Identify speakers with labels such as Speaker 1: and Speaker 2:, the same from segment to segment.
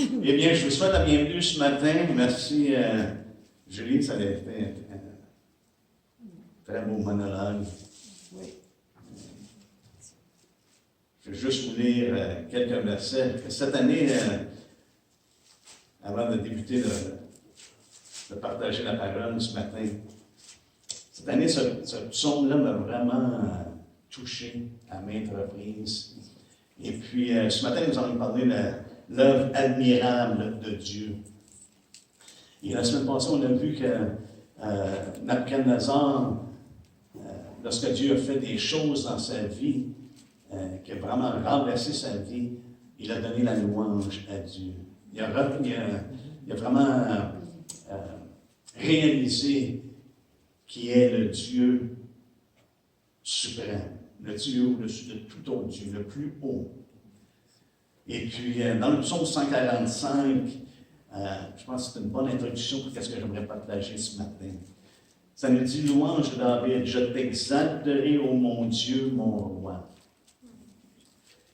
Speaker 1: Eh bien, je vous souhaite la bienvenue ce matin. Merci, Julie, ça avait fait un très beau monologue.
Speaker 2: Oui.
Speaker 1: Je vais juste vous lire quelques versets. Cette année, avant de débuter de partager la parole ce matin, cette année, ce psaume-là m'a vraiment touché à maintes reprises. Et puis, ce matin, nous allons parler de l'œuvre admirable de Dieu. Et la semaine passée, on a vu que Nabuchodonosor, lorsque Dieu a fait des choses dans sa vie, qui a vraiment renversé sa vie, il a donné la louange à Dieu. Il a vraiment réalisé qui est le Dieu suprême, le Dieu au-dessus de tout autre Dieu, le plus haut. Et puis, dans le psaume 145, je pense que c'est une bonne introduction pour ce que j'aimerais partager ce matin. Ça nous dit, louange de David, je t'exalterai, ô mon Dieu, mon roi.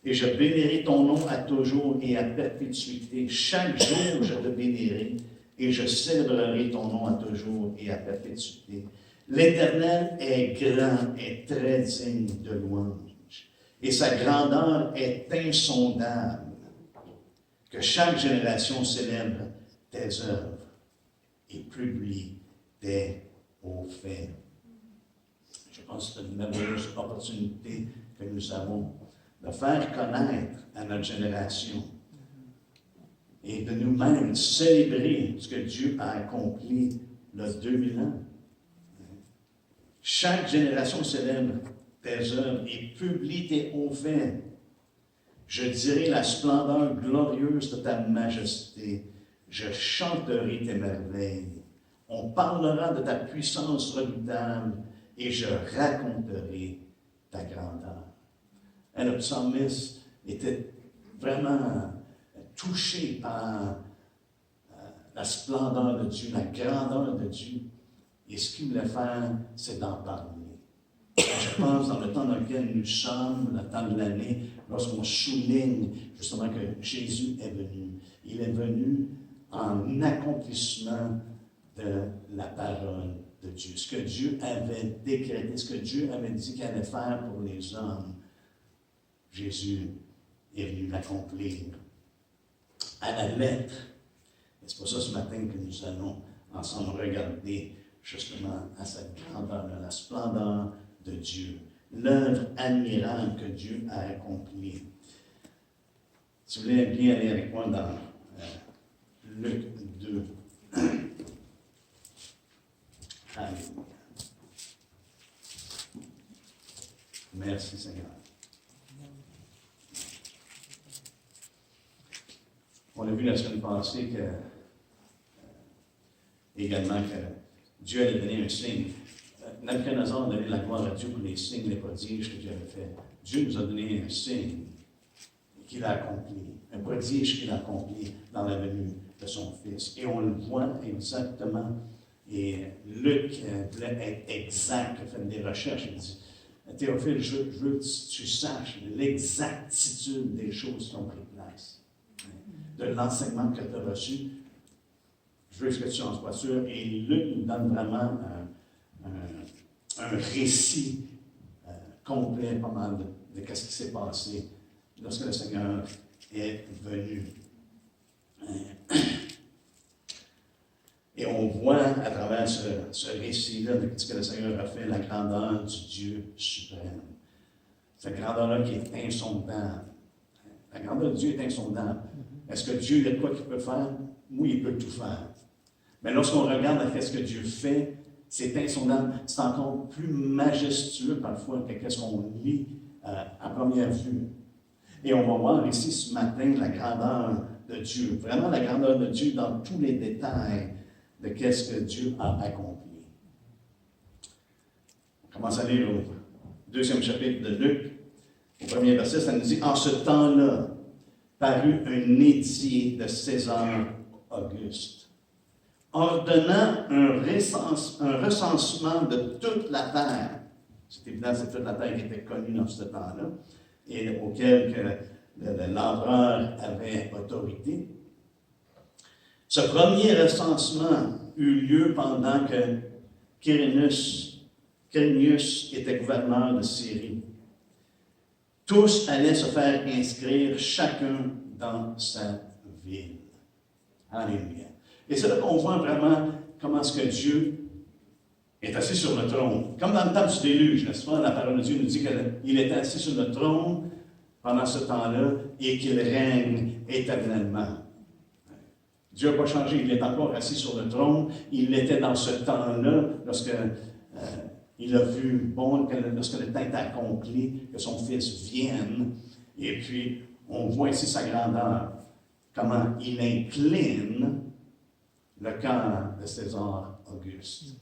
Speaker 1: Et je bénirai ton nom à toujours et à perpétuité. Chaque jour, je te bénirai et je célébrerai ton nom à toujours et à perpétuité. L'Éternel est grand et très digne de louange, et sa grandeur est insondable. Que chaque génération célèbre tes œuvres et publie tes hauts faits. Je pense que c'est une merveilleuse opportunité que nous avons de faire connaître à notre génération et de nous-mêmes célébrer ce que Dieu a accompli il y a 2000 ans. Chaque génération célèbre tes œuvres et publie tes hauts faits. Je dirai la splendeur glorieuse de ta majesté. Je chanterai tes merveilles. On parlera de ta puissance redoutable et je raconterai ta grandeur. Et le psalmiste était vraiment touché par la splendeur de Dieu, la grandeur de Dieu. Et ce qu'il voulait faire, c'est d'en parler. Je pense dans le temps dans lequel nous sommes, le temps de l'année, lorsqu'on souligne justement que Jésus est venu. Il est venu en accomplissement de la parole de Dieu. Ce que Dieu avait décrété, ce que Dieu avait dit qu'il allait faire pour les hommes, Jésus est venu l'accomplir à la lettre. Et c'est pour ça ce matin que nous allons ensemble regarder justement à cette grandeur, à la splendeur de Dieu, l'œuvre admirable que Dieu a accomplie. Si vous voulez bien aller avec moi dans Luc 2. Alléluia. Merci Seigneur. On a vu la semaine passée également que Dieu allait donner un signe. Nabuchodonosor a donné la gloire à Dieu pour les signes, les prodiges que Dieu avait fait. Dieu nous a donné un signe qu'il a accompli, un prodige qu'il a accompli dans la venue de son Fils. Et on le voit exactement. Et Luc voulait être exact, il a fait des recherches. Il dit, Théophile, je veux que tu saches l'exactitude des choses qui ont pris place, de l'enseignement que tu as reçu. Je veux que tu en sois sûr. Et Luc nous donne vraiment un récit complet, pas mal de ce qui s'est passé lorsque le Seigneur est venu. Et on voit à travers ce récit-là de ce que le Seigneur a fait, la grandeur du Dieu suprême. Cette grandeur-là qui est insondable. La grandeur de Dieu est insondable. Est-ce que Dieu, il y a de quoi qu'il peut faire? Oui, il peut tout faire. Mais lorsqu'on regarde à ce que Dieu fait, c'est insondable. C'est encore plus majestueux parfois que ce qu'on lit à première vue. Et on va voir ici ce matin la grandeur de Dieu. Vraiment la grandeur de Dieu dans tous les détails de qu'est-ce que Dieu a accompli. On commence à lire au 2e chapitre de Luc. Au premier verset, ça nous dit « En ce temps-là, parut un édit de César Auguste, ordonnant un recensement de toute la terre. » C'est évident, c'est toute la terre qui était connue dans ce temps-là, et auquel l'empereur avait autorité. Ce premier recensement eut lieu pendant que Quirinius était gouverneur de Syrie. Tous allaient se faire inscrire, chacun dans sa ville. Alléluia. Et c'est là qu'on voit vraiment comment est-ce que Dieu est assis sur le trône. Comme dans le temps du déluge, n'est-ce pas? La parole de Dieu nous dit qu'il était assis sur le trône pendant ce temps-là et qu'il règne éternellement. Dieu n'a pas changé, il est encore assis sur le trône. Il l'était dans ce temps-là, lorsque il a vu bon, lorsque le temps est accompli, que son Fils vienne. Et puis, on voit ici sa grandeur, comment il incline le cœur de César Auguste.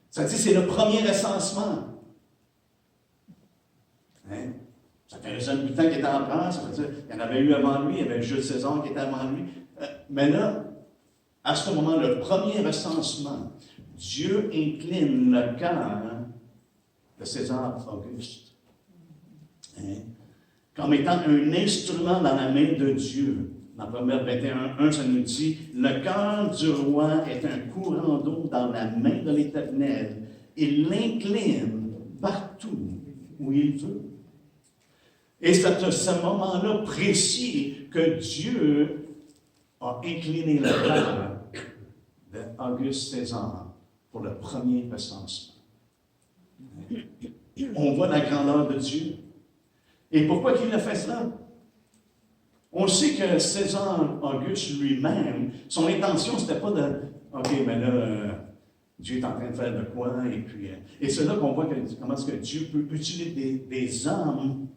Speaker 1: Ça dit, c'est le premier recensement. Ça fait un habitant qui était empereur, ça veut dire qu'il y en avait eu avant lui, il y avait Jules César qui était avant lui. Mais là, à ce moment, le premier recensement, Dieu incline le cœur de César Auguste. Comme étant un instrument dans la main de Dieu. Dans Proverbe 21:1, ça nous dit « Le cœur du roi est un courant d'eau dans la main de l'Éternel. Il l'incline partout où il veut. » Et c'est à ce moment-là précis que Dieu a incliné le cœur d'Auguste César pour le premier recensement. On voit la grandeur de Dieu. Et pourquoi il a fait cela? On sait que César Auguste lui-même, son intention, c'était pas de « OK, mais là, Dieu est en train de faire de quoi? » Et c'est là qu'on voit comment est-ce que Dieu peut utiliser des hommes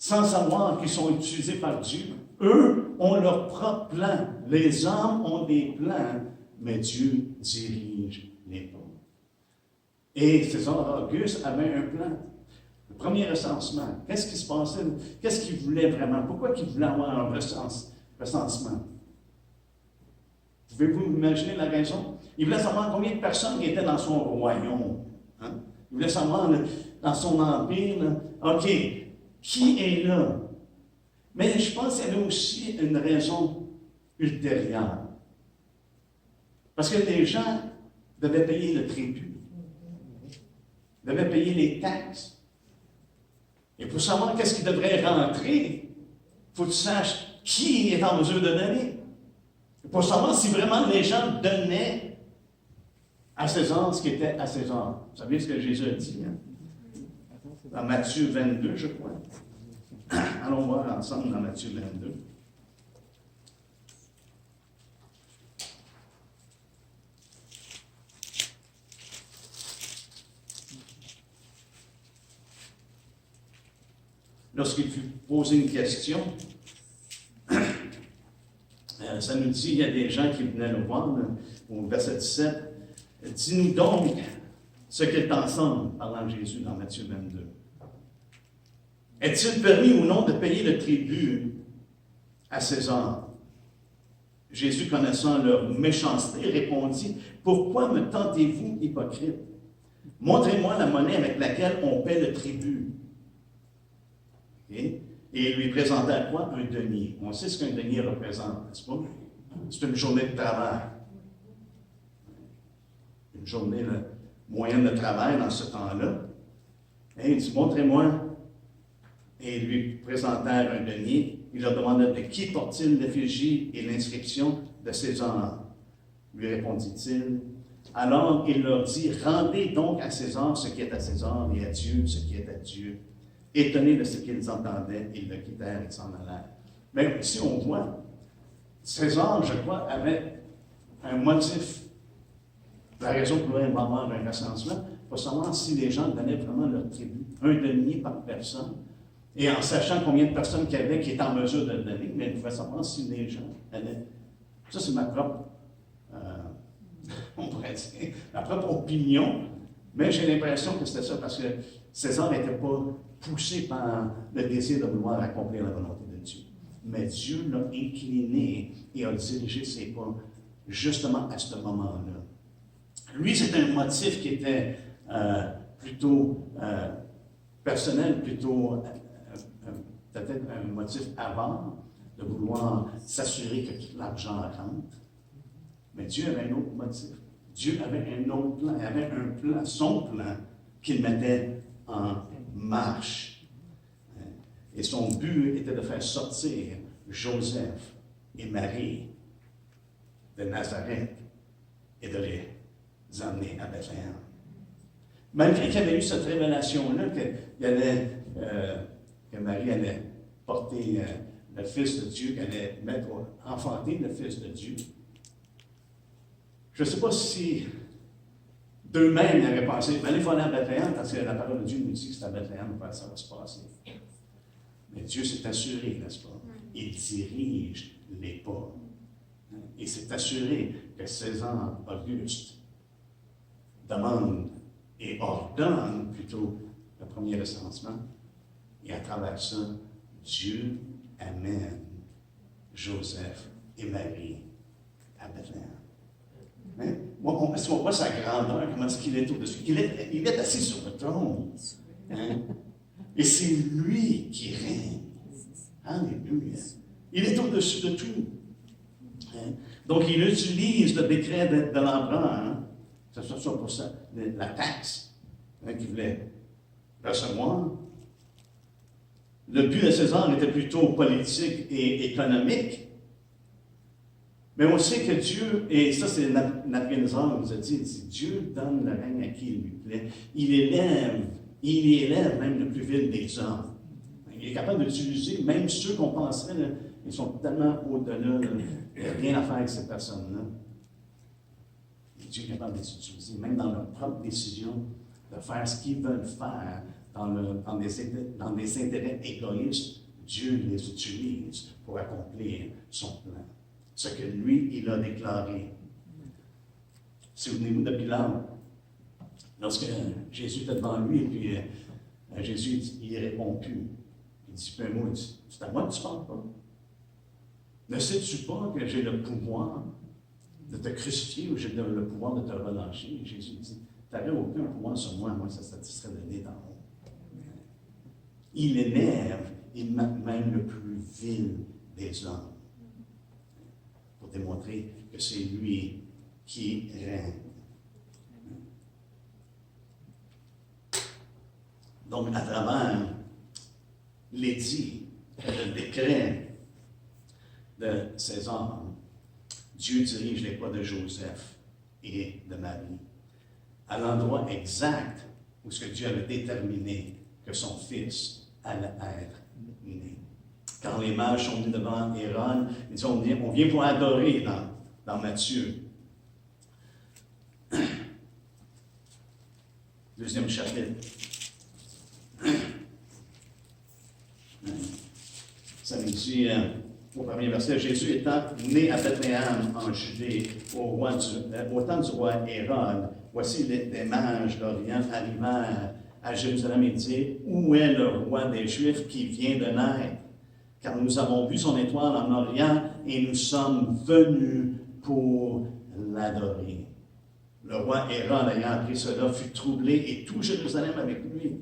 Speaker 1: sans savoir qu'ils sont utilisés par Dieu. Eux ont leur propre plan. Les hommes ont des plans, mais Dieu dirige les plans. Et César Auguste avait un plan. Le premier recensement. Qu'est-ce qui se passait? Qu'est-ce qu'il voulait vraiment? Pourquoi il voulait avoir un recensement? Pouvez-vous imaginer la raison? Il voulait savoir combien de personnes étaient dans son royaume. Il voulait savoir dans son empire, OK, qui est là? Mais je pense qu'il y avait aussi une raison ultérieure. Parce que les gens devaient payer le tribut, devaient payer les taxes. Et pour savoir qu'est-ce qui devrait rentrer, il faut que tu saches qui est en mesure de donner. Pour savoir si vraiment les gens donnaient à César ce qui était à César. Vous savez ce que Jésus a dit, dans Matthieu 22, je crois. Allons voir ensemble dans Matthieu 22. Lorsqu'il fut posé une question, ça nous dit, il y a des gens qui venaient le voir, au verset 17, « Dis-nous donc ce qu'ils t'enseignent, parlant de Jésus dans Matthieu 22. Est-il permis ou non de payer le tribut à César? » Jésus, connaissant leur méchanceté, répondit, « Pourquoi me tentez-vous, hypocrite? Montrez-moi la monnaie avec laquelle on paie le tribut. » Et il lui présentait à quoi? Un denier. On sait ce qu'un denier représente, n'est-ce pas? C'est une journée de travail. Une journée moyenne de travail dans ce temps-là. Et il dit, montrez-moi. Et il lui présentèrent un denier. Il leur demanda, de qui porte-t-il l'effigie et l'inscription de César? Lui répondit-il. Alors il leur dit, rendez donc à César ce qui est à César et à Dieu ce qui est à Dieu. Étonnés de ce qu'ils entendaient, ils le quittèrent et s'en allèrent. Mais ici, on voit, César, je crois, avait un motif. La raison pour laquelle il va avoir un recensement, pour savoir si les gens donnaient vraiment leur tribut. Un denier par personne. Et en sachant combien de personnes qu'il y avait qui étaient en mesure de le donner, mais il pouvait savoir si les gens allaient. Ça, c'est ma propre, on pourrait dire, ma propre opinion. Mais j'ai l'impression que c'était ça parce que César n'était pas poussé par le désir de vouloir accomplir la volonté de Dieu. Mais Dieu l'a incliné et a dirigé ses pas justement à ce moment-là. Lui, c'était un motif qui était plutôt personnel, plutôt peut-être un motif avant, de vouloir s'assurer que tout l'argent rentre. Mais Dieu avait un autre motif. Dieu avait un autre plan. Il avait un plan, son plan, qu'il mettait en marche. Et son but était de faire sortir Joseph et Marie de Nazareth et de les emmener à Bethléem. Malgré qu'il y avait eu cette révélation-là, que Marie allait porter le Fils de Dieu, qu'elle allait enfanter le Fils de Dieu, je ne sais pas si d'eux-mêmes avaient pensé, mais il faut aller à Bethléem, parce que la parole de Dieu nous dit que c'est à Bethléem que ça va se passer. Mais Dieu s'est assuré, n'est-ce pas? Il dirige les pas. Il s'est assuré que César Auguste demande et ordonne plutôt le premier recensement. Et à travers ça, Dieu amène Joseph et Marie à Bethléem. Hein? Si on voit sa grandeur, comment est-ce qu'il est au-dessus? Il est assis sur le trône. Hein? Et c'est lui qui règne. Alléluia. Il est au-dessus de tout. Hein? Donc, il utilise le décret de l'empereur, hein? Que ce soit pour ça, la taxe qu'il voulait recevoir. Le but de César était plutôt politique et économique. Mais on sait que Dieu, et ça c'est Nabuchodonosor qui nous a dit, Dieu donne le règne à qui il lui plaît. Il élève même le plus vil des hommes. Il est capable d'utiliser même ceux qu'on penserait, là, ils sont tellement au-delà, il n'y a rien à faire avec ces personnes-là. Dieu est capable de les utiliser, même dans leurs propres décisions, de faire ce qu'ils veulent faire dans des intérêts égoïstes. Dieu les utilise pour accomplir son plan. Ce que lui, il a déclaré. Souvenez-vous de Pilate. Lorsque Jésus était devant lui, et puis Jésus, il répond plus. Il dit, peu mot, c'est à moi que tu parles pas. Ne sais-tu pas que j'ai le pouvoir de te crucifier ou j'ai le pouvoir de te relâcher? Jésus dit, tu n'avais aucun pouvoir sur moi, moi, ça te serait donné d'en haut. Il énerve, il met même le plus vil des hommes, pour démontrer que c'est lui qui règne. Donc, à travers l'édit, le décret de César, Dieu dirige les pas de Joseph et de Marie à l'endroit exact où ce que Dieu avait déterminé que son fils allait être né. Quand les mages sont venus devant Hérode, ils disent, on vient pour adorer dans Matthieu. Deuxième chapitre. Ça nous dit, au premier verset, Jésus étant né à Bethléem en Judée, au temps du roi Hérode, voici des mages d'Orient arrivèrent à Jérusalem et dirent, où est le roi des Juifs qui vient de naître? Car nous avons vu son étoile en Orient et nous sommes venus pour l'adorer. Le roi Hérode, ayant appris cela, fut troublé et tout Jérusalem avec lui.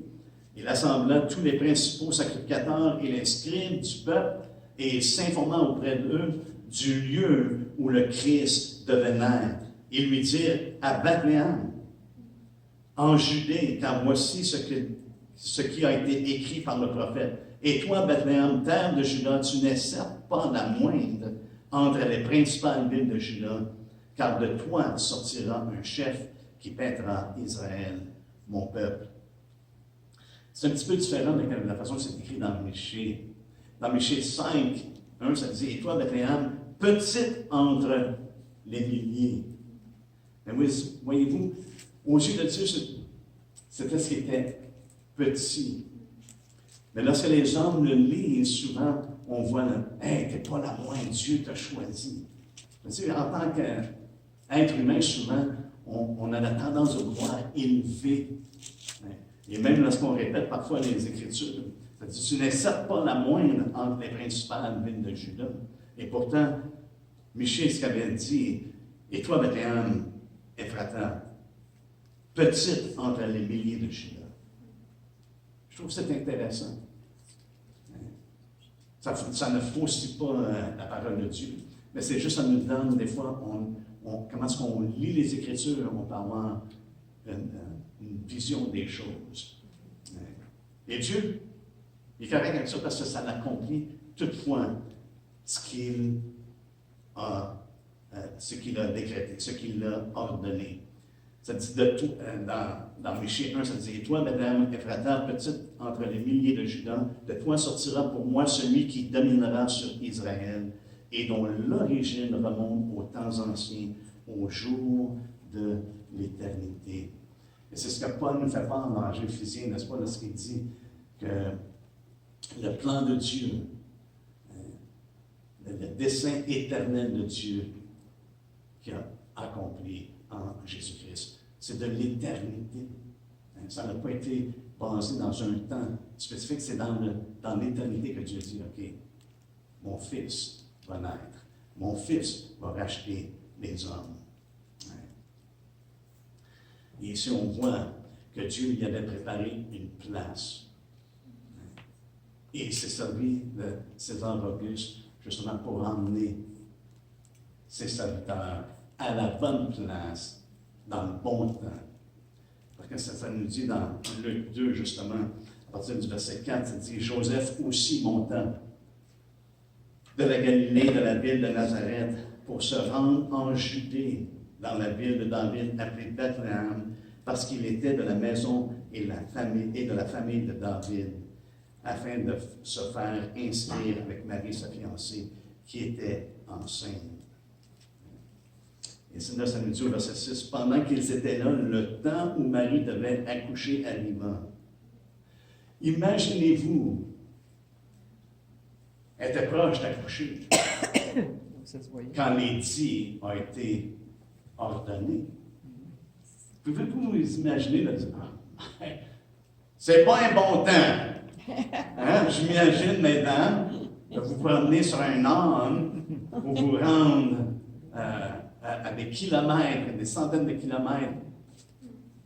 Speaker 1: Il assembla tous les principaux sacrificateurs et les scribes du peuple et s'informa auprès d'eux du lieu où le Christ devait naître. Ils lui dirent, à Bethléem, en Judée, car voici ce qui a été écrit par le prophète. Et toi, Bethléem, terre de Juda, tu n'es certes pas la moindre entre les principales villes de Juda, car de toi sortira un chef qui paîtra Israël, mon peuple. C'est un petit peu différent de la façon que c'est écrit dans Michée. Dans Michée 5, 1, ça dit, et toi, Bethléem, petite entre les milliers. Mais voyez-vous, aux yeux de Dieu, c'était ce qui était petit. Mais lorsque les hommes le lisent, souvent, on voit, hey, t'es pas la moindre, Dieu t'a choisi. En tant qu'être humain, souvent, on a la tendance de vouloir élever. Et même lorsqu'on répète parfois les Écritures, ça dit, tu n'es certes pas la moindre entre les principales villes de Juda. Et pourtant, Michée, ce qu'avait dit, et toi, Bethléem, Ephrata, petite entre les milliers de Juda. Je trouve ça intéressant. Ça ne faussit pas la parole de Dieu. Mais c'est juste, ça nous donne, des fois, comment est-ce qu'on lit les Écritures, on peut avoir une vision des choses. Et Dieu, il est correct avec ça parce que ça l'accomplit toutefois ce qu'il a décrété, ce qu'il a ordonné. Ça dit de tout, dans Michée 1, ça dit, « Et toi, Madame Ephrata, petite entre les milliers de Judas, de toi sortira pour moi celui qui dominera sur Israël, et dont l'origine remonte aux temps anciens, au jour de l'éternité. » Et c'est ce que Paul nous fait part dans Éphésiens, n'est-ce pas, lorsqu'il dit que le plan de Dieu, le dessein éternel de Dieu qu'il a accompli en Jésus-Christ, c'est de l'éternité. Ça n'a pas été basé dans un temps spécifique, c'est dans l'éternité que Dieu dit, OK, mon fils va naître, mon fils va racheter les hommes. Et ici, on voit que Dieu lui avait préparé une place. Et il s'est servi de César Auguste justement pour emmener ses serviteurs à la bonne place, dans le bon temps. Parce que ça nous dit dans Luc 2, justement, à partir du verset 4, ça dit « Joseph aussi monta de la Galilée, de la ville de Nazareth, pour se rendre en Judée, dans la ville de David, appelée Bethléem, parce qu'il était de la maison et de la famille de David, afin de se faire inscrire avec Marie, sa fiancée, qui était enceinte. » Et c'est là, ça nous dit au verset 6, « Pendant qu'ils étaient là, le temps où Marie devait accoucher arriva. » Imaginez-vous, elle était proche d'accoucher quand l'édit a été ordonné. Pouvez-vous vous imaginer, là, c'est pas un bon temps. Hein? J'imagine, mesdames, de vous promener sur un âne pour vous rendre à des kilomètres, des centaines de kilomètres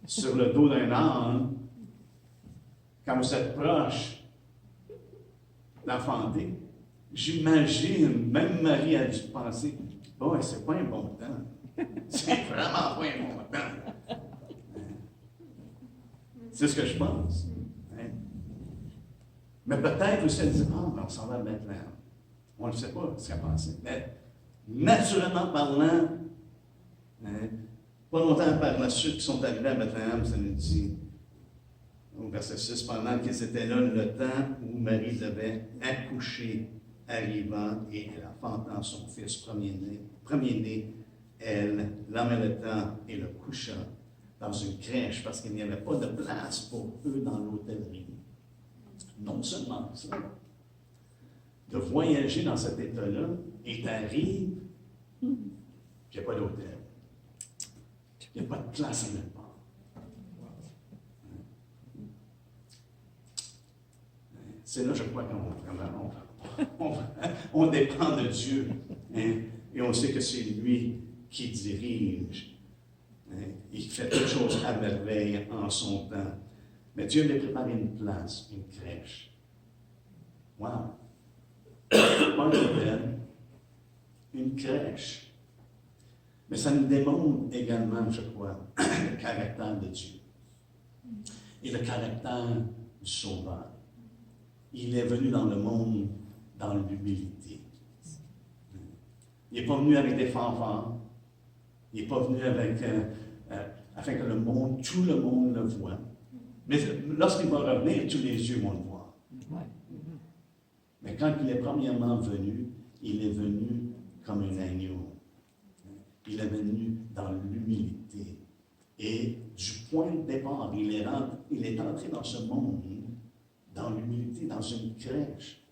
Speaker 1: sur le dos d'un âne, quand vous êtes proche d'enfanter. J'imagine, même Marie a dû penser, bon, c'est pas un bon temps. C'est vraiment pas un bon temps. C'est ce que je pense. Hein? Mais peut-être aussi elle dit, mais on s'en va à Bethléem. On ne sait pas ce qu'elle pensait. Mais naturellement parlant, pas longtemps par la suite qu'ils sont arrivés à Bethléem, ça nous dit, au verset 6, pendant qu'ils étaient là, le temps où Marie devait accoucher arriva et elle enfantant son fils premier-né, elle l'emmena et le coucha dans une crèche parce qu'il n'y avait pas de place pour eux dans l'hôtellerie. Non seulement ça, de voyager dans cet état-là, et t'arrives, il n'y a pas d'hôtel. Il n'y a pas de place à nulle part. C'est là, je crois, qu'on dépend de Dieu. Hein, et on sait que c'est lui qui dirige. Hein, et qui fait toutes choses à merveille en son temps. Mais Dieu lui a préparé une place, une crèche. Wow! Pas un hôtel, une crèche. Mais ça nous démontre également, je crois, le caractère de Dieu et le caractère du Sauveur. Il est venu dans le monde dans l'humilité. Il n'est pas venu avec des fanfares. Il n'est pas venu avec, afin que tout le monde le voit. Mais lorsqu'il va revenir, tous les yeux vont le voir. Mais quand il est premièrement venu, il est venu comme un agneau. Il est venu dans l'humilité. Et du point de départ, il est entré dans ce monde, dans l'humilité, dans une crèche.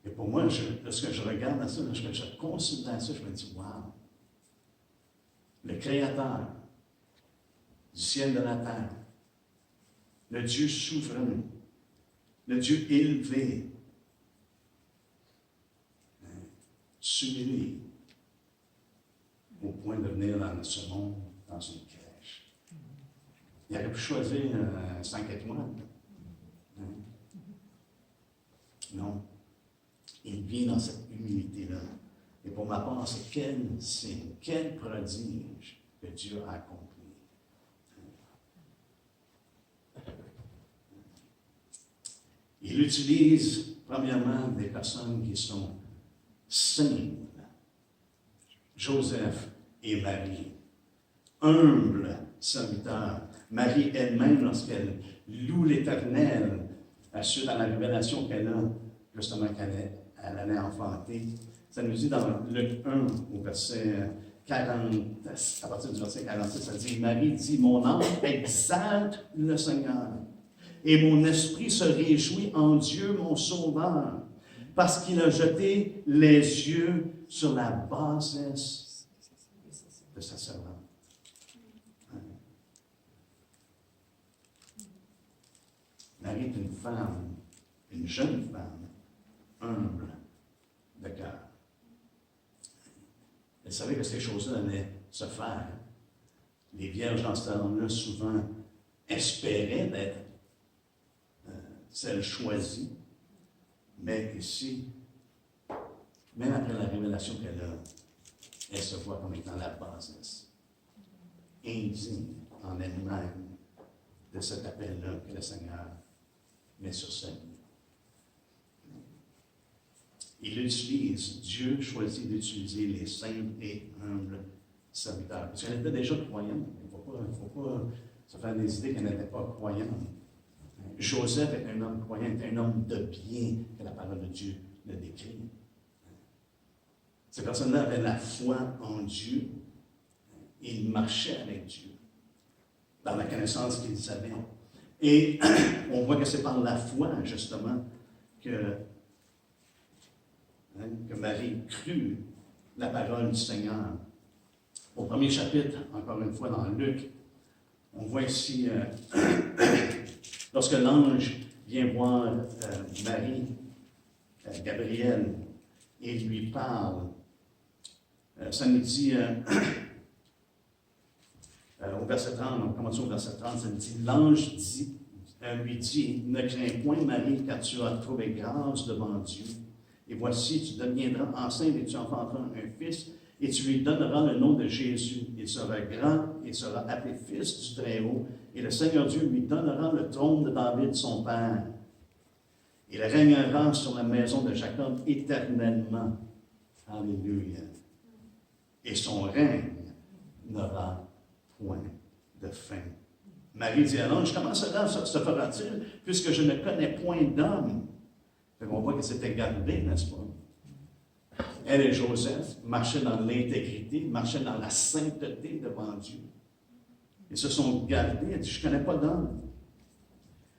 Speaker 1: Et pour moi, lorsque je regarde à ça, lorsque je considère ça, je me dis, wow! Le Créateur du ciel et de la terre, le Dieu souverain, le Dieu élevé, s'humilie au point de venir dans ce monde, dans une crèche. Il aurait pu choisir 5 étoiles. Hein? Non. Il vit dans cette humilité-là. Et pour ma part, c'est quel signe, quel prodige que Dieu a accompli. Il utilise, premièrement, des personnes qui sont simples. Joseph et Marie. Humbles serviteurs. Marie elle-même, lorsqu'elle loue l'Éternel, suite à la révélation qu'elle a, justement qu'elle allait enfanter, ça nous dit dans Luc 1, au verset 40, à partir du verset 46, ça dit, Marie dit, mon âme exalte le Seigneur, et mon esprit se réjouit en Dieu, mon Sauveur, parce qu'il a jeté les yeux sur la bassesse de sa servante. Marie est une femme, une jeune femme, humble de cœur. Elle savait que ces choses-là allaient se faire. Les vierges dans ce temps-là, souvent, espéraient d'être celles choisies. Mais ici, même après la révélation qu'elle a, elle se voit comme étant la bassesse, indigne en elle-même de cet appel-là que le Seigneur met sur sa vie. Il utilise, Dieu choisit d'utiliser les simples et humbles serviteurs. Parce qu'elle était déjà croyante. Il ne faut pas se faire des idées qu'elle n'était pas croyante. Joseph est un homme croyant, est un homme de bien, que la parole de Dieu le décrit. Ces personnes-là avaient la foi en Dieu. Ils marchaient avec Dieu, dans la connaissance qu'ils avaient. Et on voit que c'est par la foi, justement, que Marie crut la parole du Seigneur. Au premier chapitre, encore une fois, dans Luc, on voit ici, lorsque l'ange vient voir Marie, Gabriel, et lui parle, ça nous dit, au verset 30, on commence au verset 30, ça nous dit, l'ange lui dit, ne crains point Marie, car tu as trouvé grâce devant Dieu. Et voici, tu deviendras enceinte et tu enfanteras un fils, et tu lui donneras le nom de Jésus. Il sera grand, il sera appelé fils du Très-Haut, et le Seigneur Dieu lui donnera le trône de David, son père. Il régnera sur la maison de Jacob éternellement. Alléluia. Et son règne n'aura point de fin. Marie dit à l'ange, comment cela se fera-t-il, puisque je ne connais point d'homme? On voit que c'était gardé, n'est-ce pas? Elle et Joseph marchaient dans l'intégrité, marchaient dans la sainteté devant Dieu. Ils se sont gardés. Elle dit, je ne connais pas d'homme.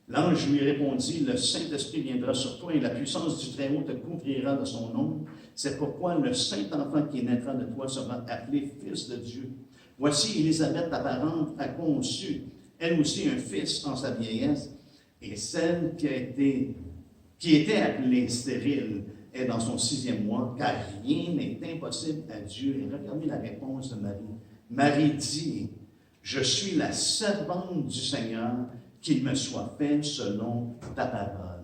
Speaker 1: L'ange lui répondit, le Saint-Esprit viendra sur toi et la puissance du Très-Haut te couvrira de son ombre. C'est pourquoi le Saint-Enfant qui naîtra de toi sera appelé Fils de Dieu. Voici, Élisabeth, ta parente, a conçu, elle aussi, un fils en sa vieillesse, et celle qui était appelée stérile est dans son 6e mois, car rien n'est impossible à Dieu. Et regardez la réponse de Marie. Marie dit, je suis la servante du Seigneur, qu'il me soit fait selon ta parole.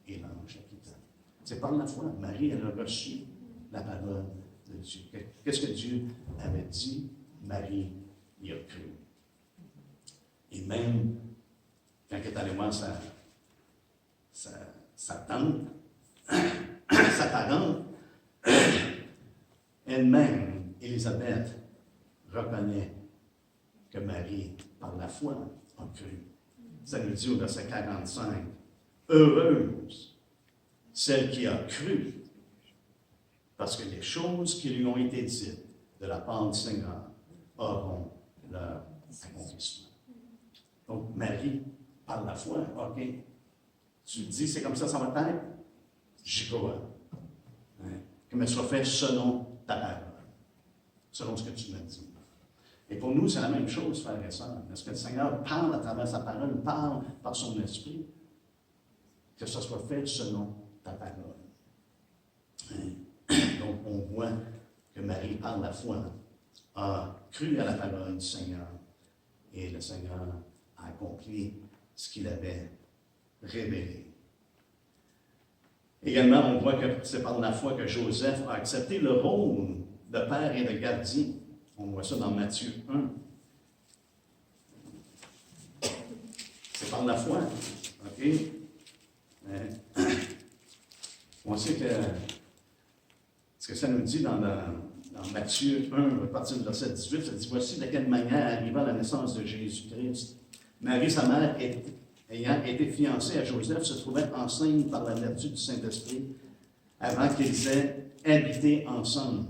Speaker 1: Et l'ange la quitta. C'est par la foi. Marie, elle a reçu la parole de Dieu. Qu'est-ce que Dieu avait dit? Marie y a cru. Et même quand elle est allée voir sa tante, sa parente, elle-même, Élisabeth, reconnaît que Marie, par la foi, a cru. Ça nous dit au verset 45, heureuse celle qui a cru, parce que les choses qui lui ont été dites de la part du Seigneur auront leur accomplissement. Donc, Marie, par la foi, OK, tu dis, c'est comme ça va être, j'y crois. Hein? Que me soit fait selon ta parole, selon ce que tu m'as dit. Et pour nous, c'est la même chose, frères et sœurs. Est-ce que le Seigneur parle à travers sa parole, parle par son esprit? Que ce soit fait selon ta parole. Donc, on voit que Marie, par la foi, a cru à la parole du Seigneur. Et le Seigneur a accompli ce qu'il avait révélé. Également, on voit que c'est par la foi que Joseph a accepté le rôle de père et de gardien. On voit ça dans Matthieu 1. C'est par la foi. OK? On sait que ce que ça nous dit dans Matthieu 1, à partir du verset 18, ça dit: voici de quelle manière arriva la naissance de Jésus-Christ. Marie, sa mère, ayant été fiancée à Joseph, se trouvait enceinte par la vertu du Saint-Esprit avant qu'ils aient habité ensemble.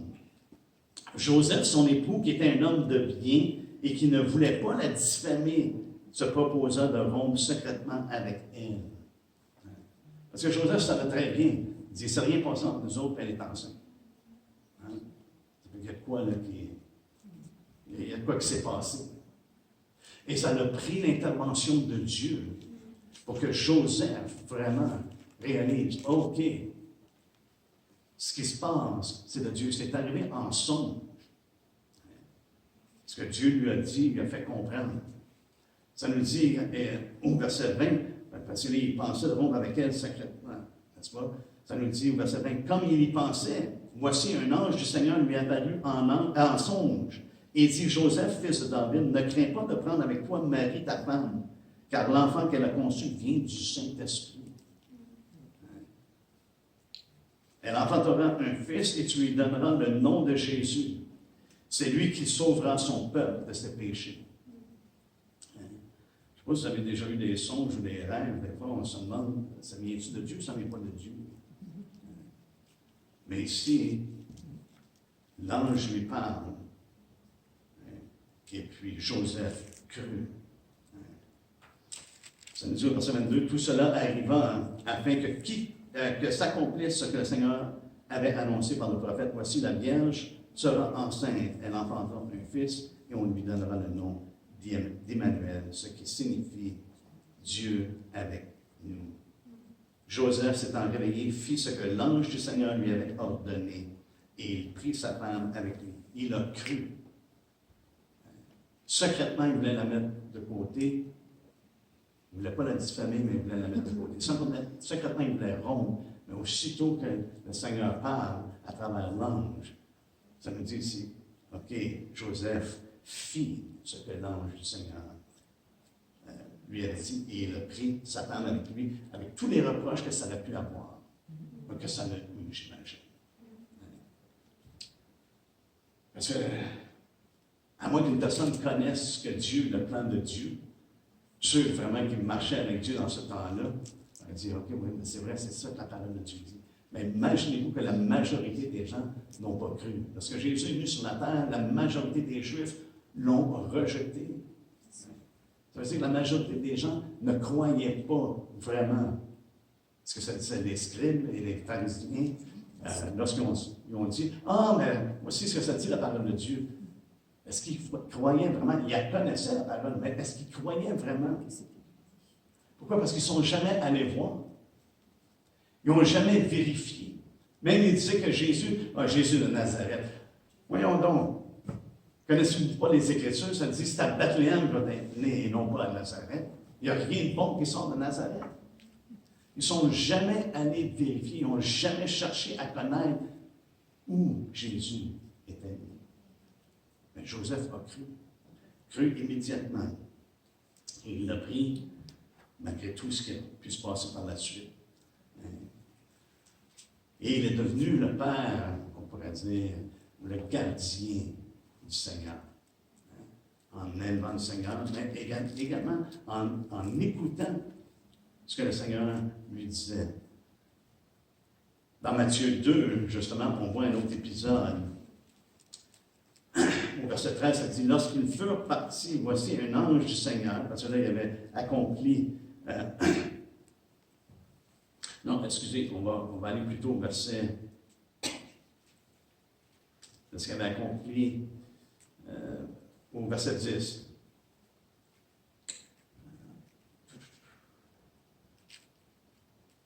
Speaker 1: Joseph, son époux, qui était un homme de bien et qui ne voulait pas la diffamer, se proposa de rompre secrètement avec elle. Parce que Joseph savait très bien. Il dit: c'est rien passé entre nous autres, elle est enceinte. Hein? Il y a de quoi là il y a de quoi qui s'est passé. Et ça a pris l'intervention de Dieu pour que Joseph vraiment réalise: OK, ce qui se passe, c'est de Dieu. C'est arrivé en songe. Ce que Dieu lui a dit, lui a fait comprendre. Ça nous dit au verset 20, parce qu'il pensait de rompre avec elle secrètement, n'est-ce pas? Ça nous dit au verset 20: comme il y pensait, voici un ange du Seigneur lui apparut en songe et dit: Joseph, fils de David, ne crains pas de prendre avec toi Marie, ta femme, car l'enfant qu'elle a conçu vient du Saint-Esprit. Elle enfantera un fils et tu lui donneras le nom de Jésus. C'est lui qui sauvera son peuple de ses péchés. Je ne sais pas si vous avez déjà eu des songes ou des rêves. Des fois, on se demande: ça vient-tu de Dieu ou ça ne vient pas de Dieu? Mais ici, l'ange lui parle. Et puis Joseph crut. Ça nous dit au verset 22: tout cela arriva afin que s'accomplisse ce que le Seigneur avait annoncé par le prophète: voici, la Vierge sera enceinte, elle enfantera un fils, et on lui donnera le nom d'Emmanuel, ce qui signifie Dieu avec nous. Joseph, s'étant réveillé, fit ce que l'ange du Seigneur lui avait ordonné, et il prit sa femme avec lui. Il a cru. Secrètement, il voulait la mettre de côté. Il ne voulait pas la diffamer, mais il voulait la mettre de côté. Secrètement, il voulait rompre. Mais aussitôt que le Seigneur parle à travers l'ange, ça nous dit ici: OK, Joseph fit ce que l'ange du Seigneur lui avait dit, et il a pris sa femme avec lui, avec tous les reproches que ça aurait pu avoir, que ça n'a eu, j'imagine. Parce que, à moins qu'une personne connaisse ce que Dieu, le plan de Dieu, ceux vraiment qui marchaient avec Dieu dans ce temps-là, on va dire: OK, oui, c'est vrai, c'est ça que la parole de Dieu dit. Mais imaginez-vous que la majorité des gens n'ont pas cru. Parce que Jésus est venu sur la terre, la majorité des Juifs l'ont rejeté. Ça veut dire que la majorité des gens ne croyaient pas vraiment ce que ça disait les scribes et les pharisiens lorsqu'ils ont dit: ah, mais voici ce que ça dit la parole de Dieu. Est-ce qu'ils croyaient vraiment? Ils connaissaient la parole, mais est-ce qu'ils croyaient vraiment? Pourquoi? Parce qu'ils ne sont jamais allés voir. Ils n'ont jamais vérifié. Même ils disaient que Jésus de Nazareth. Voyons donc. Connaissez-vous pas les Écritures? Ça dit: c'est à Bethléem que tu es né et non pas à Nazareth. Il n'y a rien de bon qui sort de Nazareth. Ils ne sont jamais allés vérifier. Ils n'ont jamais cherché à connaître où Jésus était né. Mais Joseph a cru immédiatement. Et il a pris, malgré tout ce qui a pu se passer par la suite. Et il est devenu le père, on pourrait dire, le gardien du Seigneur. En élevant le Seigneur, mais également en écoutant ce que le Seigneur lui disait. Dans Matthieu 2, justement, on voit un autre épisode. Au verset 13, ça dit: lorsqu'ils furent partis, voici un ange du Seigneur, parce que là, il avait accompli. Non, excusez, on va aller plutôt au verset. Parce qu'il avait accompli au verset 10.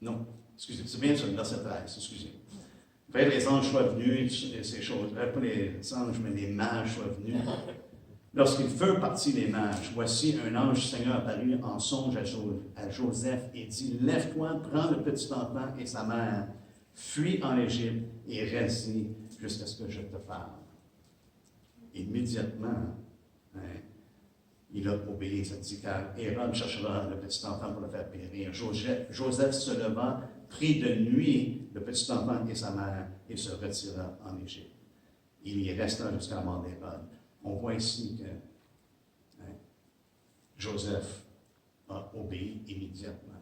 Speaker 1: Non, excusez, c'est bien ça, le verset 13, excusez. Fait les anges soient venus, ces choses, pas les anges, mais les mages soient venus. Lorsqu'ils furent partis les mages, voici un ange du Seigneur apparut en songe à Joseph et dit, « Lève-toi, prends le petit enfant et sa mère, fuis en Égypte et reste-y jusqu'à ce que je te parle. » Immédiatement, il a obéi, ça dit, car Hérode cherchera le petit enfant pour le faire périr. Joseph se leva, prit de nuit le petit enfant et sa mère et se retira en Égypte. Il y resta jusqu'à la mort d'Hérode. On voit ici que Joseph a obéi immédiatement.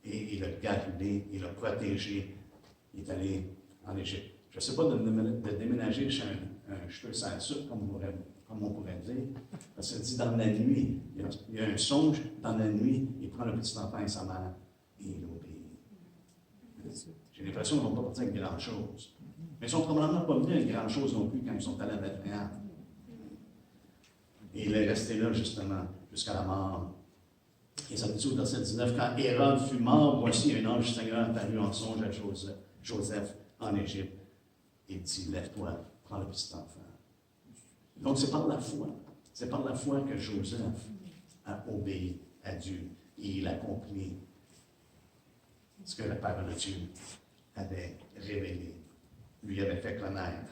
Speaker 1: Et il a gardé, il a protégé, il est allé en Égypte. Je ne sais pas de déménager chez un cheveu sans sucre, comme on pourrait dire. Parce que ça dit dans la nuit, il y a un songe, dans la nuit, il prend le petit enfant et sa mère et il obéit. J'ai l'impression qu'ils ne vont pas partir avec grand-chose. Mais ils ne sont probablement pas venus avec grand-chose non plus quand ils sont allés à Bethléem. Et il est resté là, justement, jusqu'à la mort. Et ça nous dit au verset 19, quand Hérode fut mort, voici un ange du Seigneur apparut en songe à Joseph en Égypte. Il dit, lève-toi, prends le petit enfant. Donc c'est par la foi. C'est par la foi que Joseph a obéi à Dieu. Et il accomplit ce que la parole de Dieu avait révélé, lui avait fait connaître.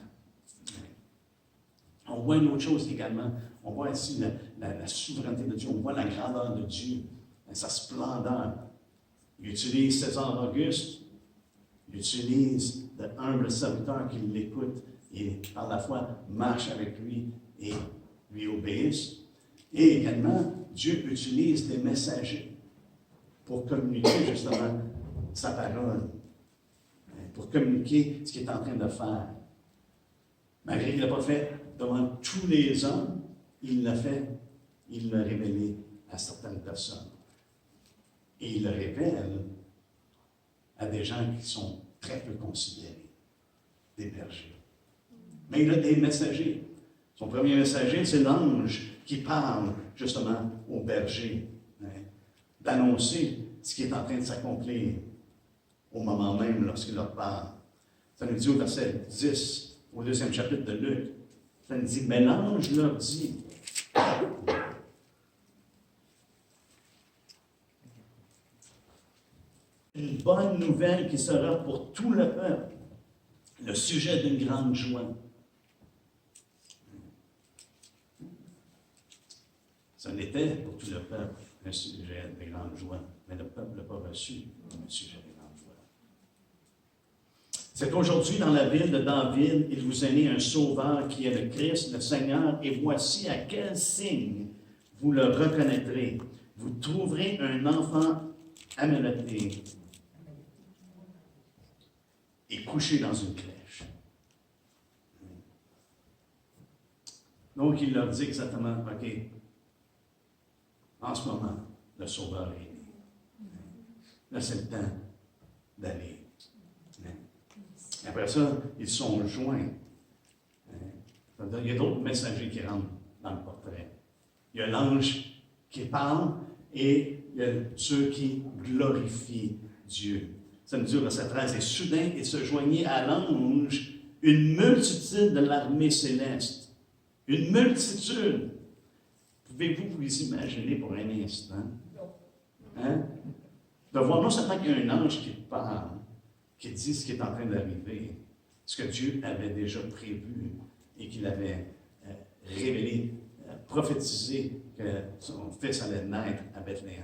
Speaker 1: On voit une autre chose également. On voit ici la souveraineté de Dieu. On voit la grandeur de Dieu, sa splendeur. Il utilise César Auguste. Il utilise de humbles serviteurs qui l'écoutent et par la foi marchent avec lui et lui obéissent. Et également, Dieu utilise des messagers pour communiquer justement sa parole, pour communiquer ce qu'il est en train de faire. Malgré qu'il ne l'a pas fait devant tous les hommes, il l'a fait, il l'a révélé à certaines personnes. Et il le révèle à des gens qui sont très peu considérés, des bergers. Mais il a des messagers. Son premier messager, c'est l'ange qui parle justement aux bergers, d'annoncer ce qui est en train de s'accomplir au moment même lorsqu'il leur parle. Ça nous dit au verset 10, au 2e chapitre de Luc, ça nous dit, mais l'ange leur dit, une bonne nouvelle qui sera pour tout le peuple, le sujet d'une grande joie. Ce n'était pour tout le peuple un sujet de grande joie, mais le peuple n'a pas reçu un sujet de grande joie. C'est aujourd'hui dans la ville de David, il vous est né un sauveur qui est le Christ, le Seigneur, et voici à quel signe vous le reconnaîtrez. Vous trouverez un enfant amouraté et couché dans une crèche. Donc, il leur dit exactement, OK, en ce moment, le Sauveur est né. Là, c'est le temps d'aller. Après ça, ils sont joints. Il y a d'autres messagers qui rentrent dans le portrait. Il y a l'ange qui parle et il y a ceux qui glorifient Dieu. Ça nous dit au verset 13, et soudain, il se joignit à l'ange une multitude de l'armée céleste. Une multitude. Pouvez-vous vous imaginer pour un instant? De voir non seulement qu'il y a un ange qui parle, qui dit ce qui est en train d'arriver, ce que Dieu avait déjà prévu et qu'il avait révélé, prophétisé que son fils allait naître à Bethléem.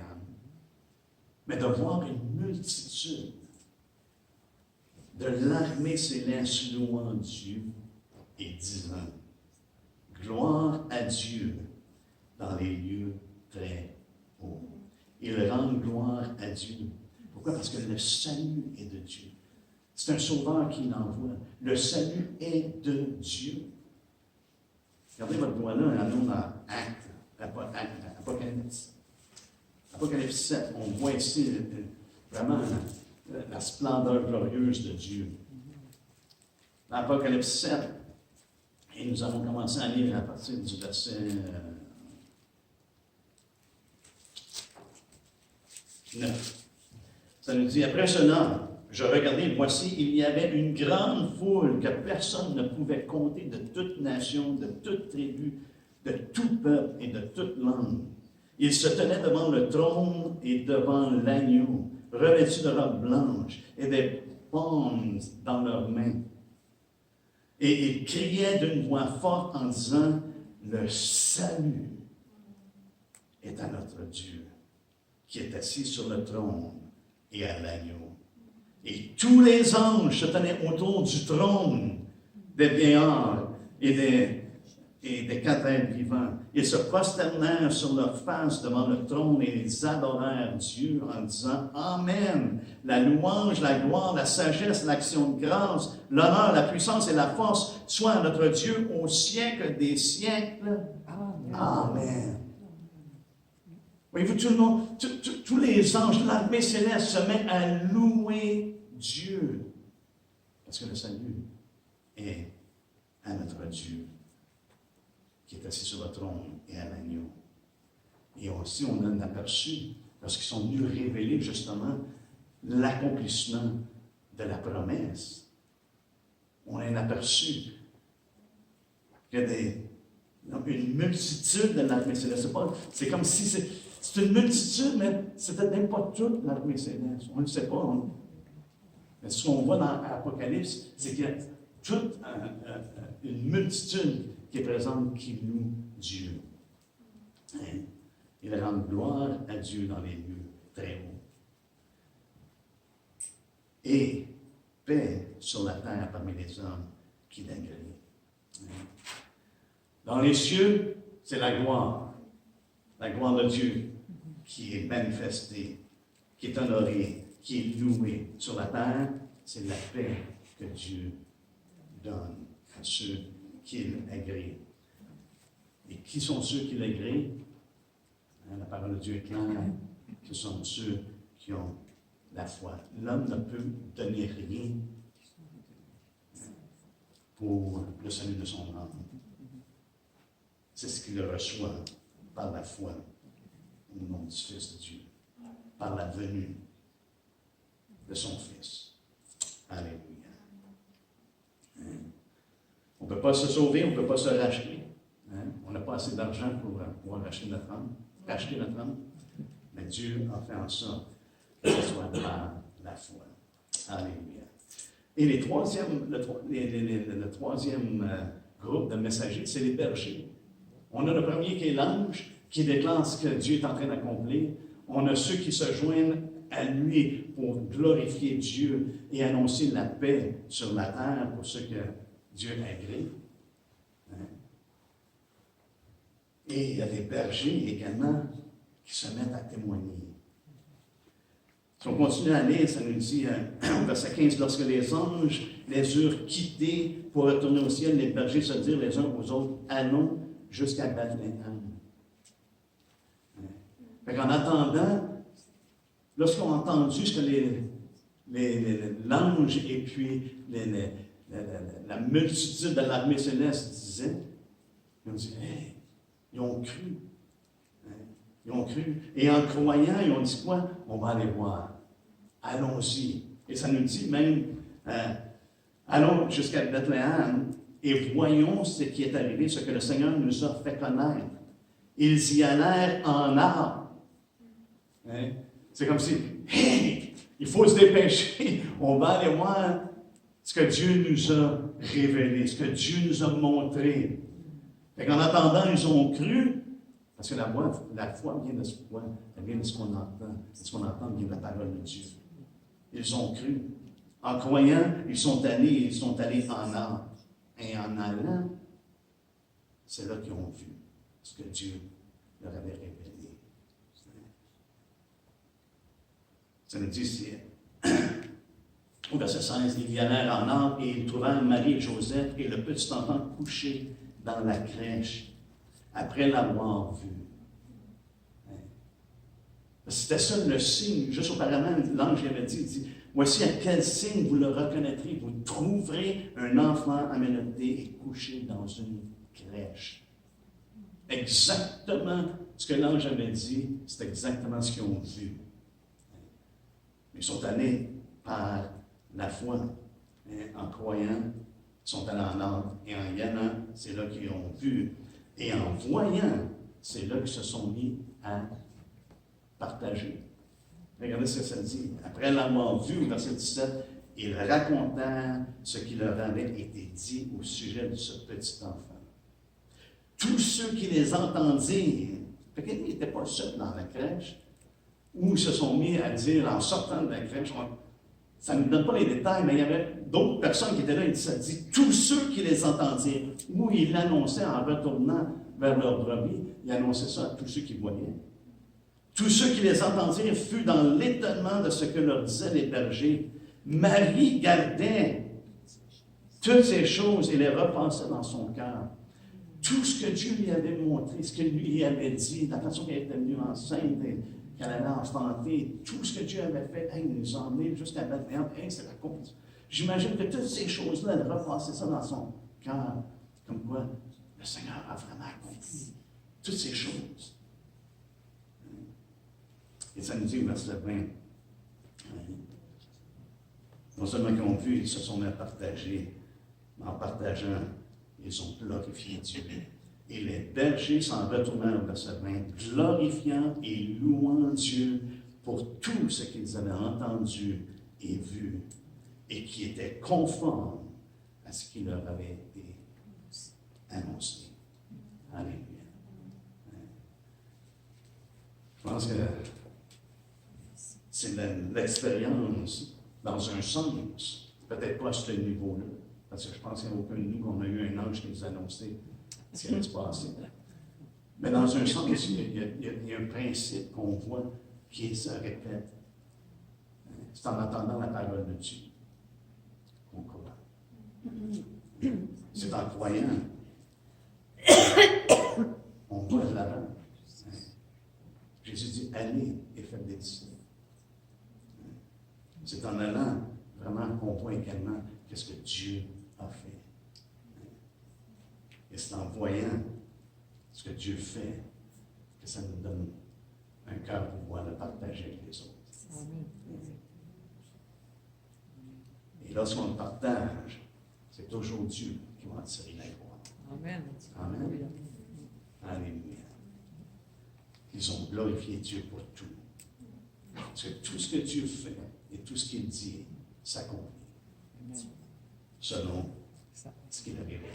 Speaker 1: Mais de voir une multitude de l'armée céleste louant Dieu et disant « Gloire à Dieu dans les lieux très hauts. » Ils rendent gloire à Dieu. Pourquoi? Parce que le salut est de Dieu. C'est un sauveur qui l'envoie. Le salut est de Dieu. Regardez votre doigt-là, un nom dans Apocalypse. Apocalypse 7, on voit ici vraiment la splendeur glorieuse de Dieu. Dans Apocalypse 7, et nous avons commencé à lire à partir du verset 9. Ça nous dit, après cela, je regardais, et voici, il y avait une grande foule que personne ne pouvait compter, de toute nation, de toute tribu, de tout peuple et de toute langue. Ils se tenaient devant le trône et devant l'agneau, revêtus de robes blanches et des palmes dans leurs mains. Et ils criaient d'une voix forte en disant, « Le salut est à notre Dieu, qui est assis sur le trône et à l'agneau. » Et tous les anges se tenaient autour du trône des vieillards et des quatre êtres vivants. Ils se prosternèrent sur leur face devant le trône et ils adorèrent Dieu en disant « Amen ». La louange, la gloire, la sagesse, l'action de grâce, l'honneur, la puissance et la force soient à notre Dieu au siècle des siècles. Amen. Amen. Voyez-vous, tout le monde, tous les anges de l'armée céleste se mettent à louer Dieu. Parce que le salut est à notre Dieu, qui est assis sur le trône et à l'agneau. Et aussi, on a un aperçu, lorsqu'ils sont venus révéler justement l'accomplissement de la promesse. On a un aperçu qu'il y a une multitude de l'armée céleste. C'est comme si c'est une multitude, mais c'était même pas toute l'armée céleste. On ne le sait pas. Mais ce qu'on voit dans l'Apocalypse, c'est qu'il y a toute une multitude qui est présente, qui loue Dieu. Hein? Il rend gloire à Dieu dans les lieux très hauts. Et paix sur la terre parmi les hommes qui l'agréent. Hein? Dans les cieux, c'est la gloire de Dieu qui est manifestée, qui est honorée, qui est louée. Sur la terre, c'est la paix que Dieu donne à ceux qui l'agréent. Et qui sont ceux qui l'agréent? Hein, la parole de Dieu est claire. Ce sont ceux qui ont la foi. L'homme ne peut donner rien pour le salut de son âme. C'est ce qu'il reçoit par la foi au nom du Fils de Dieu, par la venue de son Fils. Alléluia. Hein? On ne peut pas se sauver, on ne peut pas se racheter. Hein? On n'a pas assez d'argent pour pouvoir racheter notre âme. Mais Dieu a fait en sorte que ce soit par la foi. Alléluia. Et le troisième groupe de messagers, c'est les bergers. On a le premier qui est l'ange, qui déclare ce que Dieu est en train d'accomplir. On a ceux qui se joignent à lui pour glorifier Dieu et annoncer la paix sur la terre pour ceux que Dieu agrée. Hein? Et il y a des bergers également qui se mettent à témoigner. Si on continue à lire, ça nous dit au verset 15, lorsque les anges les eurent quittés pour retourner au ciel, les bergers se dirent les uns aux autres, allons jusqu'à Bethléem. En attendant, lorsqu'on a entendu ce que l'ange et puis la multitude de l'armée céleste disaient, ils ont dit, hey, ils ont cru. Ils ont cru. Et en croyant, ils ont dit quoi? On va aller voir. Allons-y. Et ça nous dit même, allons jusqu'à Bethléem et voyons ce qui est arrivé, ce que le Seigneur nous a fait connaître. Ils y allèrent en arbre. Hein? C'est comme si, hey, il faut se dépêcher. On va aller voir ce que Dieu nous a révélé, ce que Dieu nous a montré. En attendant, ils ont cru, parce que la foi vient de ce quoi? Elle vient de ce qu'on entend. Ce qu'on entend vient de la parole de Dieu. Ils ont cru. En croyant, ils sont allés en arbre. Et en allant, c'est là qu'ils ont vu ce que Dieu leur avait révélé. Ça nous dit ici, au verset 16, ils y allèrent en arbre et ils trouvèrent Marie et Joseph et le petit enfant couché dans la crèche, après l'avoir vu. C'était ça le signe. Juste auparavant, l'ange avait dit, voici à quel signe vous le reconnaîtrez. Vous trouverez un enfant aménoté et couché dans une crèche. Exactement ce que l'ange avait dit, c'est exactement ce qu'ils ont vu. Ils sont allés par la foi. En croyant, ils sont allés en ordre. Et en y allant, c'est là qu'ils ont vu. Et en voyant, c'est là qu'ils se sont mis à partager. Regardez ce que ça dit. Après l'avoir vu, au verset 17, ils racontèrent ce qui leur avait été dit au sujet de ce petit enfant. Tous ceux qui les entendirent, peut-être qu'ils n'étaient pas seuls dans la crèche, ou ils se sont mis à dire en sortant de la crèche, ça ne nous donne pas les détails, mais il y avait d'autres personnes qui étaient là, et ça dit tous ceux qui les entendirent, ou ils l'annonçaient en retournant vers leur brebis, ils annonçaient ça à tous ceux qui voyaient. Tous ceux qui les entendirent furent dans l'étonnement de ce que leur disaient les bergers. Marie gardait toutes ces choses et les repensait dans son cœur. Tout ce que Dieu lui avait montré, ce que lui avait dit, la façon qu'elle était venue enceinte, qu'elle allait enfanter, tout ce que Dieu avait fait, il nous a emmenés jusqu'à Bethléem, c'est la cause. J'imagine que toutes ces choses-là, elle repassait ça dans son cœur, comme quoi le Seigneur a vraiment accompli toutes ces choses. Et ça nous dit au verset 20, non seulement qu'ils ont vu, ils se sont mis à partager, mais en partageant, ils ont glorifié Dieu. Et les bergers s'en retournèrent au verset 20, glorifiant et louant Dieu pour tout ce qu'ils avaient entendu et vu, et qui était conforme à ce qui leur avait été annoncé. Alléluia. Je pense que c'est l'expérience dans un sens, peut-être pas à ce niveau-là, parce que je pense qu'il n'y a aucun de nous qu'on a eu un ange qui nous annonçait ce qui allait se passer. Mais dans un sens, il y a un principe qu'on voit qui se répète. C'est en entendant la parole de Dieu qu'on croit. C'est en croyant on va de l'avant. Jésus dit, allez et faites des disciples. C'est en allant vraiment qu'on voit également qu'est-ce que Dieu a fait. Et c'est en voyant ce que Dieu fait que ça nous donne un cœur pour pouvoir le partager avec les autres. Et lorsqu'on le partage, c'est toujours Dieu qui va en tirer la gloire.
Speaker 2: Amen.
Speaker 1: Amen. Alléluia. Ils ont glorifié Dieu pour tout. Parce que tout ce que Dieu fait et tout ce qu'il dit s'accomplit selon ce qu'il a révélé.